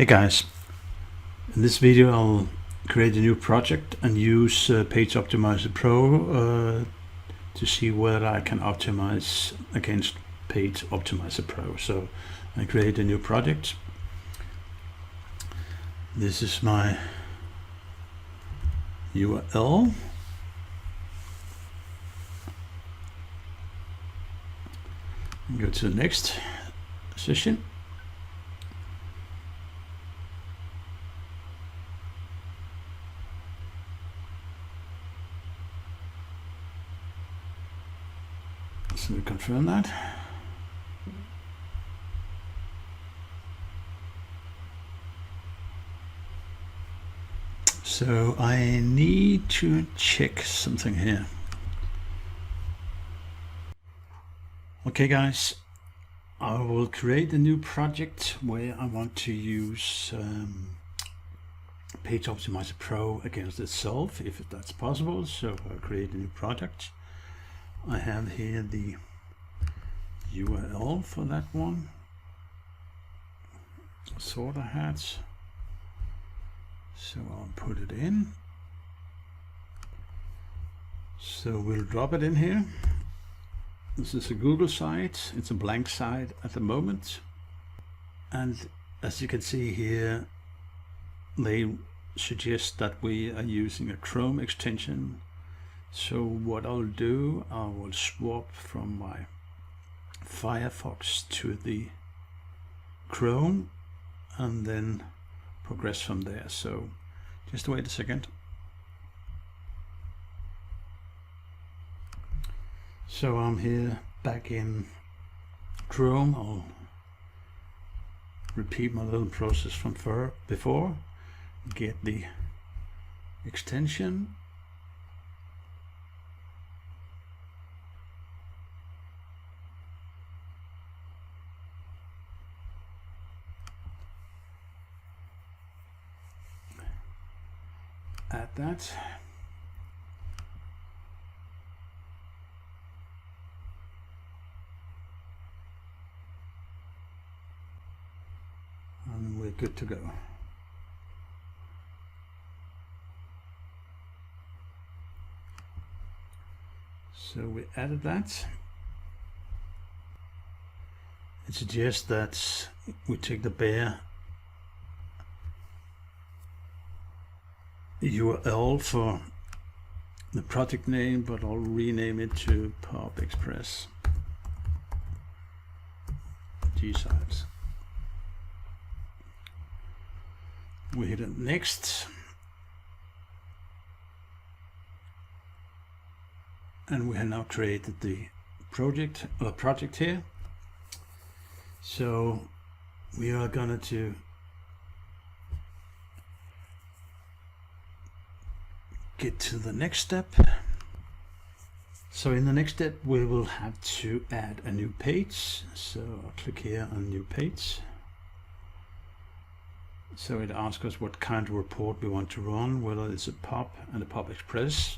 Hey guys, in this video I'll create a new project and use Page Optimizer Pro to see whether I can optimize against Page Optimizer Pro. So I create a new project. This is my URL. Go to the next session. So we confirm that. So I need to check something here. Okay guys, I will create a new project where I want to use Page Optimizer Pro against itself, if that's possible. So I'll create a new project. I have here the URL for that one. Sort of had. So I'll put it in. So we'll drop it in here. This is a Google site. It's a blank site at the moment. And as you can see here, they suggest that we are using a Chrome extension. So what I'll do, I will swap from my Firefox to the Chrome and then progress from there. So just wait a second. So I'm here back in Chrome. I'll repeat my little process from before. Get the extension. Add that. And we're good to go. So we added that. It suggests that we take the bare URL for the project name, but I'll rename it to Pop Express G-Sites. We hit it next, and we have now created the project here. So we are going to get to the next step. So in the next step we will have to add a new page. So I'll click here on new page. So it asks us what kind of report we want to run, whether it's a POP and a POP Express.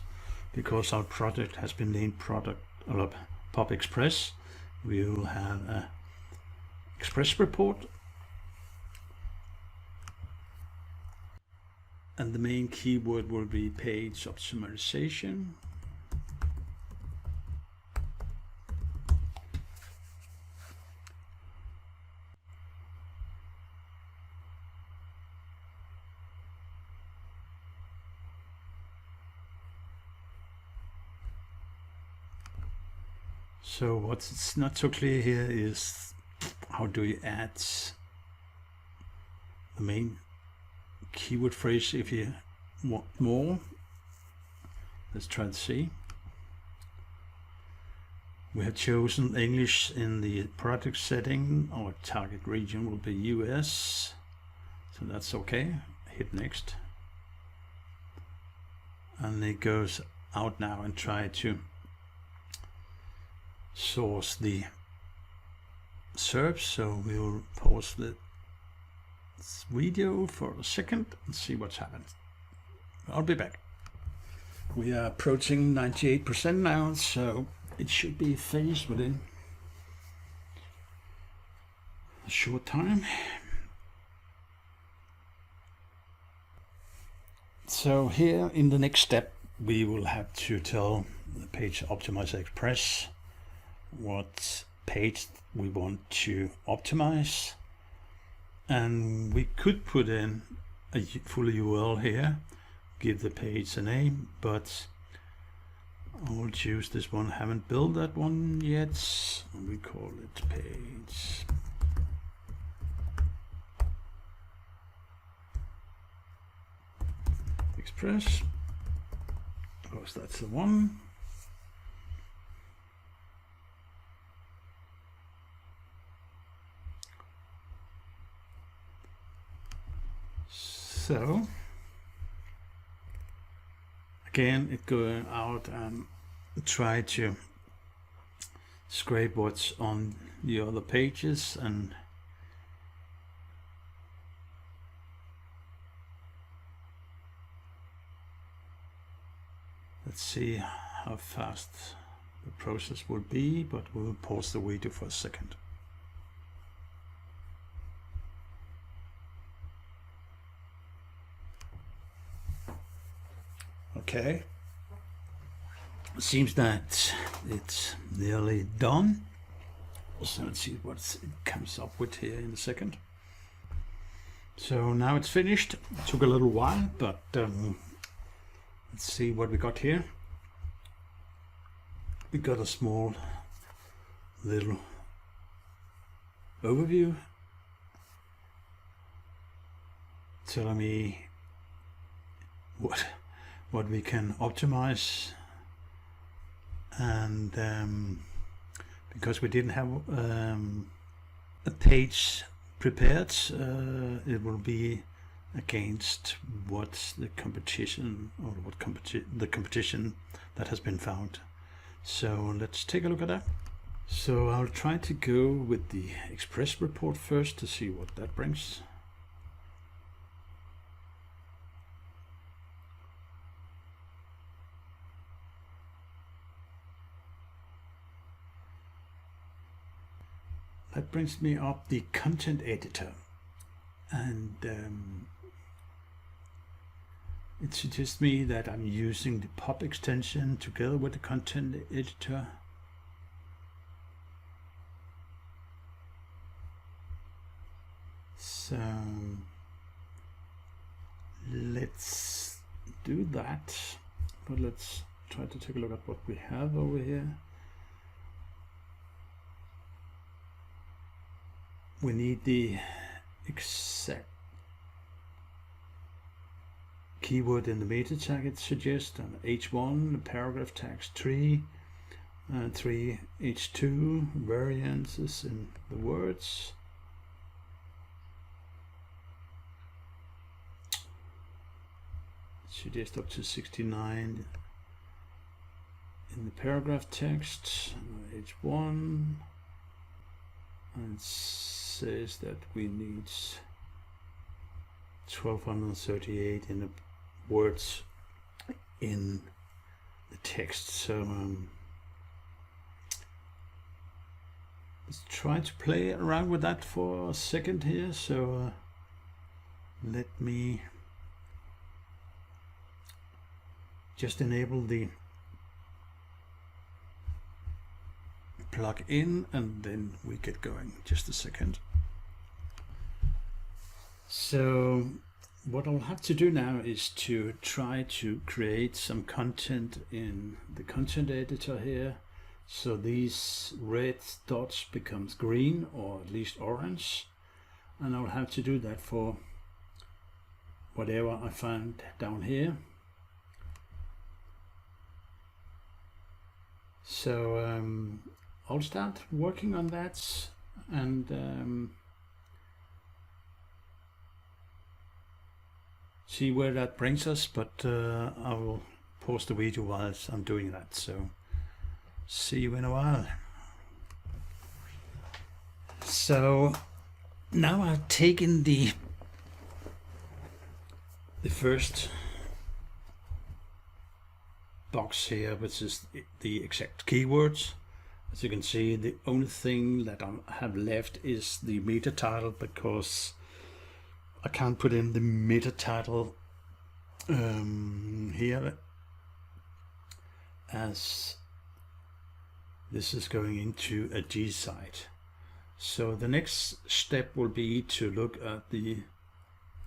Because our project has been named POP Express, we will have a Express report. And the main keyword will be page optimization. So what's not so clear here is how do you add the main keyword phrase if you want more. Let's try to see. We have chosen English in the project setting. Our target region will be US, so that's okay. Hit next, and it goes out now and try to source the SERPs. So we'll pause the video for a second and see what's happened. I'll be back. We are approaching 98% now, so it should be finished within a short time. So here in the next step, we will have to tell the Page Optimizer Express what page we want to optimize, and we could put in a full URL here, give the page a name, but I'll choose this one. I haven't built that one yet. We call it Page Express, because that's the one. So again, it going out and try to scrape what's on the other pages, and let's see how fast the process will be, but we'll pause the video for a second. Okay, seems that it's nearly done. So let's see what it comes up with here in a second. So now it's finished. It took a little while, but let's see what we got here. We got a small little overview telling me what we can optimize, and because we didn't have a page prepared, it will be against what the competition, or what the competition that has been found. So let's take a look at that. So I'll try to go with the Express report first to see what that brings. That brings me up the content editor, and it suggests me that I'm using the pub extension together with the content editor. So let's do that, but let's try to take a look at what we have over here. We need the exact keyword in the meta tag it suggests, and H1, the paragraph tags 3, 3 H2, variances in the words. It suggests up to 69 in the paragraph text, H1, and says that we need 1238 in the words in the text. So let's try to play around with that for a second here. So let me just enable the plug in, and then we get going. Just a second. So what I'll have to do now is to try to create some content in the content editor here. So these red dots becomes green, or at least orange, and I'll have to do that for whatever I find down here. So I'll start working on that, and see where that brings us, but I will pause the video whilst I'm doing that. So see you in a while. So now I've taken the first box here, which is the exact keywords. As you can see, the only thing that I have left is the meta title, because I can't put in the meta title here, as this is going into a G site. So the next step will be to look at the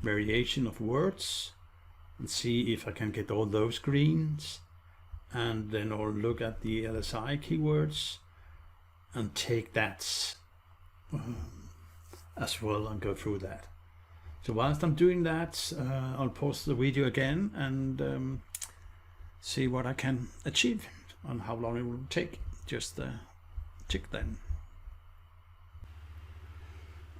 variation of words and see if I can get all those greens, and then I'll look at the LSI keywords and take that as well and go through that. So whilst I'm doing that, I'll pause the video again and see what I can achieve and how long it will take. Just check then.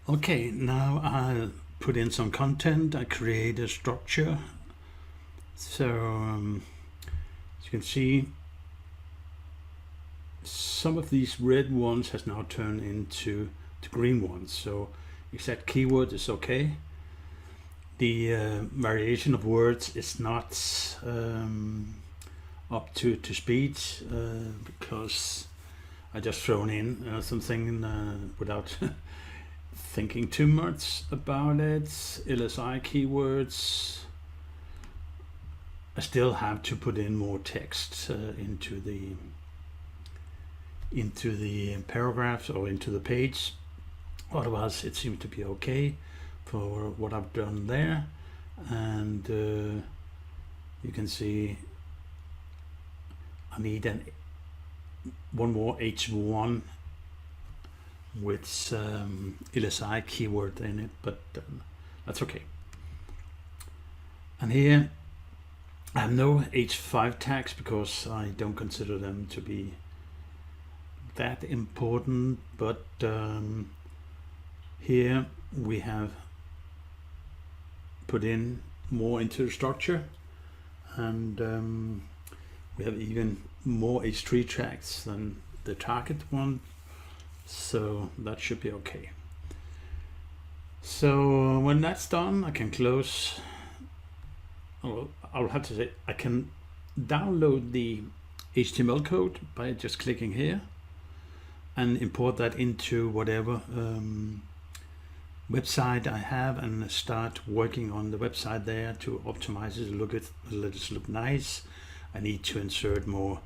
Okay, now I'll put in some content. I create a structure. So as you can see, some of these red ones has now turned into the green ones. So exact keyword is okay. The variation of words is not up to speed because I just thrown in something without thinking too much about it. LSI keywords, I still have to put in more text into the paragraphs or into the page. Otherwise it seems to be okay for what I've done there. And you can see I need one more H1 with LSI keyword in it, but that's okay. And here I have no H5 tags because I don't consider them to be that important, but here we have put in more into the structure, and we have even more H3 tags than the target one, so that should be okay. So when that's done, I can close. I'll have to say I can download the HTML code by just clicking here and import that into whatever website I have and start working on the website there to optimize it, let it look nice. I need to insert more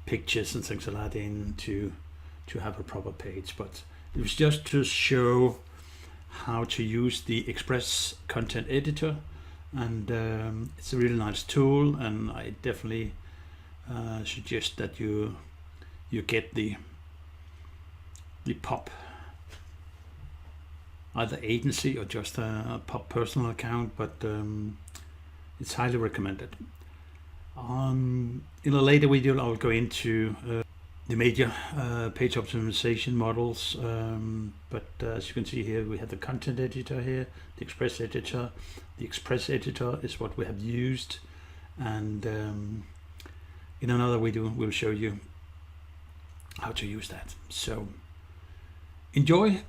pictures and things like that in to have a proper page, but it was just to show how to use the Express content editor, and it's a really nice tool, and I definitely suggest that you get the POP either agency or just a POP personal account, but it's highly recommended. In a later video I'll go into the major page optimization models, but as you can see here, we have the content editor here, the Express editor. The Express editor is what we have used, and in another video we'll show you how to use that. So enjoy,